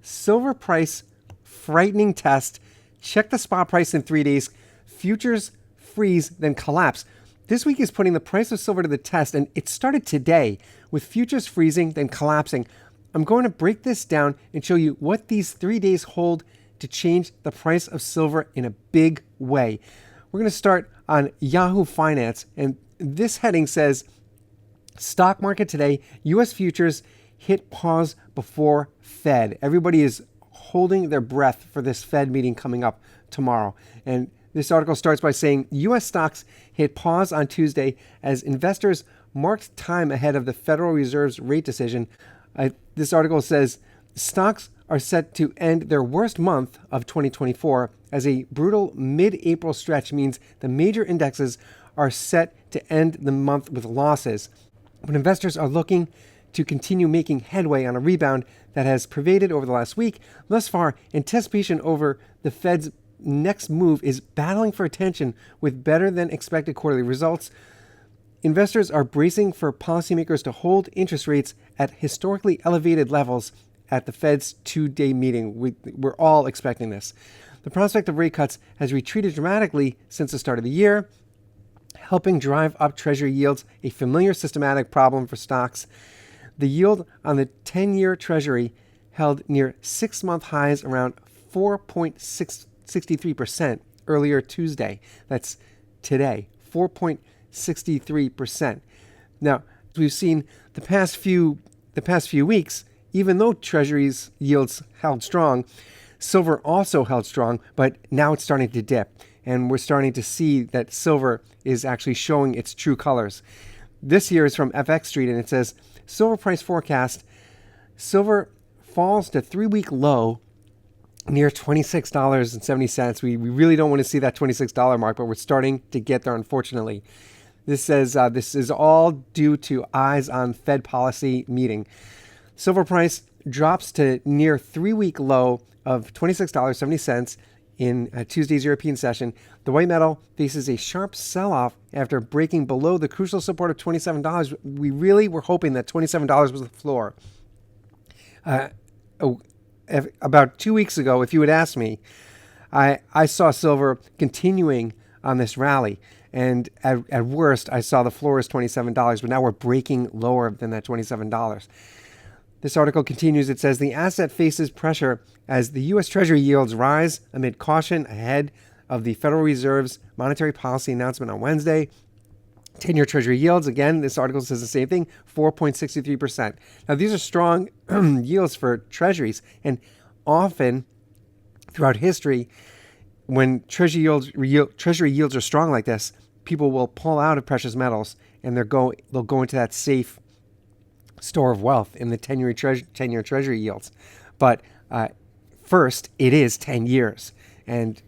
silver price frightening test. Check the spot price in 3 days. Futures freeze, then collapse. This week is putting the price of silver to the test, and it started today with futures freezing, then collapsing. I'm going to break this down and show you what these 3 days hold to change the price of silver in a big way. We're going to start on Yahoo Finance, and this heading says, stock market today, U.S. futures hit pause before Fed. Everybody is holding their breath for this Fed meeting coming up tomorrow. And this article starts by saying U.S. stocks hit pause on Tuesday as investors marked time ahead of the Federal Reserve's rate decision. This article says stocks are set to end their worst month of 2024 as a brutal mid-April stretch means the major indexes are set to end the month with losses. But investors are looking to continue making headway on a rebound that has pervaded over the last week. Thus far, anticipation over the Fed's next move is battling for attention with better than expected quarterly results. Investors are bracing for policymakers to hold interest rates at historically elevated levels at the Fed's 2-day meeting. We're all expecting this. The prospect of rate cuts has retreated dramatically since the start of the year, helping drive up Treasury yields, a familiar systematic problem for stocks. The yield on the 10-year Treasury held near 6-month highs around 4.63% earlier Tuesday. That's today, 4.63%. Now, as we've seen the past few weeks, even though Treasury's yields held strong, silver also held strong, but now it's starting to dip. And we're starting to see that silver is actually showing its true colors. This here is from FX Street, and it says, silver price forecast, silver falls to 3-week low near $26.70. We really don't want to see that $26 mark, but we're starting to get there, unfortunately. This says this is all due to eyes on Fed policy meeting. Silver price drops to near 3-week low of $26.70 in Tuesday's European session. The white metal faces a sharp sell-off after breaking below the crucial support of $27. We really were hoping that $27 was the floor. About 2 weeks ago, if you had asked me, I saw silver continuing on this rally. And at worst, I saw the floor is $27, but now we're breaking lower than that $27. This article continues. It says the asset faces pressure as the U.S. Treasury yields rise amid caution ahead of the Federal Reserve's monetary policy announcement on Wednesday. 10-year Treasury yields, again, this article says the same thing, 4.63%. Now, these are strong yields for Treasuries, and often throughout history, when Treasury yields are strong like this, people will pull out of precious metals, and they'll go into that safe store of wealth in the 10-year Treasury yields. But first, it is 10 years. And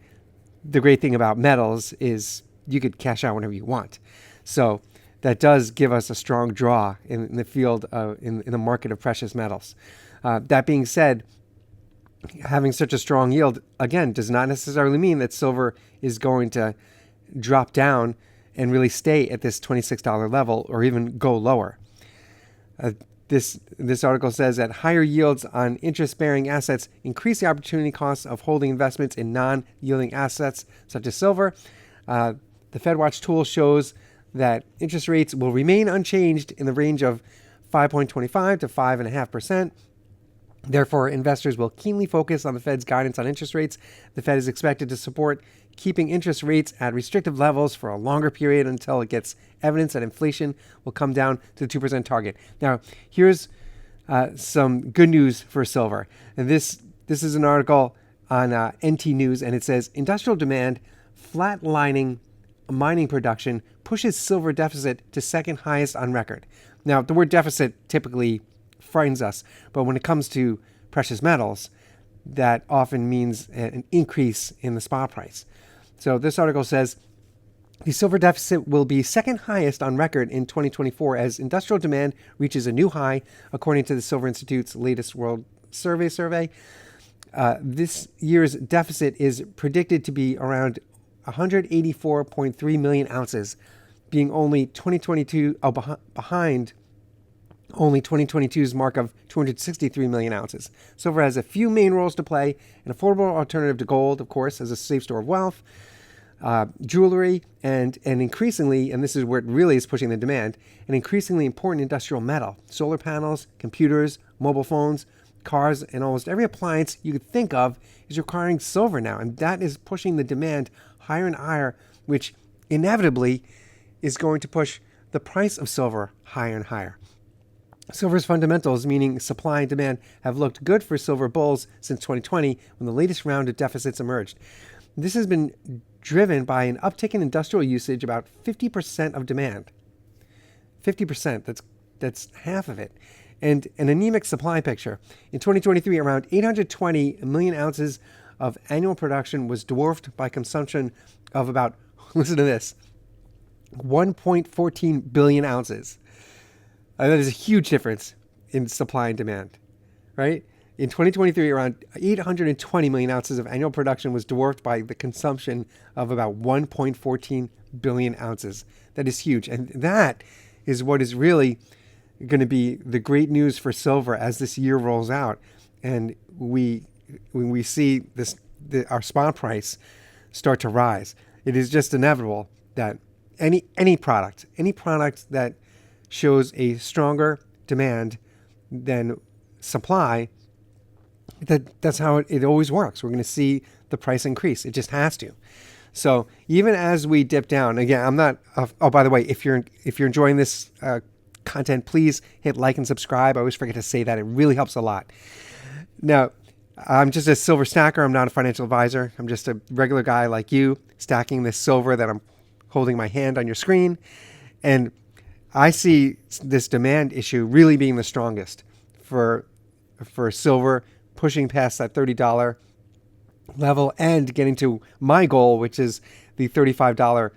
the great thing about metals is you could cash out whenever you want. So that does give us a strong draw in the field, in the market of precious metals. That being said, having such a strong yield, again, does not necessarily mean that silver is going to drop down and really stay at this $26 level or even go lower. This article says that higher yields on interest-bearing assets increase the opportunity costs of holding investments in non-yielding assets such as silver. The FedWatch tool shows that interest rates will remain unchanged in the range of 5.25 to 5.5%. Therefore, investors will keenly focus on the Fed's guidance on interest rates. The Fed is expected to support keeping interest rates at restrictive levels for a longer period until it gets evidence that inflation will come down to the 2% target. Now, here's some good news for silver. And this is an article on NT News, and it says, industrial demand flatlining mining production pushes silver deficit to second highest on record. Now, the word deficit typically frightens us, but when it comes to precious metals, that often means an increase in the spot price. So this article says the silver deficit will be second highest on record in 2024 as industrial demand reaches a new high, according to the Silver Institute's latest World Survey. This year's deficit is predicted to be around 184.3 million ounces, being only 2022 behind only 2022's mark of 263 million ounces. Silver has a few main roles to play: an affordable alternative to gold, of course, as a safe store of wealth, jewelry, and increasingly, and this is where it really is pushing the demand, an increasingly important industrial metal. Solar panels, computers, mobile phones, cars, and almost every appliance you could think of is requiring silver now, and that is pushing the demand higher and higher, which inevitably is going to push the price of silver higher and higher. Silver's fundamentals, meaning supply and demand, have looked good for silver bulls since 2020 when the latest round of deficits emerged. This has been driven by an uptick in industrial usage, about 50% of demand. 50%, that's half of it. And an anemic supply picture. In 2023, around 820 million ounces of annual production was dwarfed by consumption of about, listen to this, 1.14 billion ounces. That is a huge difference in supply and demand, right? In 2023, around 820 million ounces of annual production was dwarfed by the consumption of about 1.14 billion ounces. That is huge. And that is what is really going to be the great news for silver as this year rolls out. And when we see our spot price start to rise, it is just inevitable that any product that shows a stronger demand than supply, that's how it always works. We're going to see the price increase. It just has to. So even as we dip down, again, I'm not. Oh, by the way, if you're enjoying this content, please hit like and subscribe. I always forget to say that. It really helps a lot. Now, I'm just a silver stacker. I'm not a financial advisor. I'm just a regular guy like you, stacking this silver that I'm holding my hand on your screen, and I see this demand issue really being the strongest for silver, pushing past that $30 level and getting to my goal, which is the $35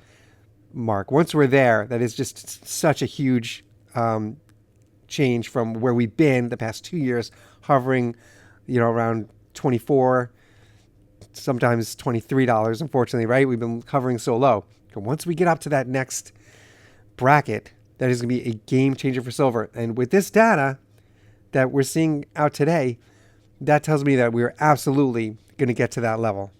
mark. Once we're there, that is just such a huge change from where we've been the past 2 years, hovering, around 24, sometimes $23. Unfortunately, right? We've been hovering so low. But once we get up to that next bracket, that is going to be a game changer for silver. And with this data that we're seeing out today, that tells me that we're absolutely going to get to that level.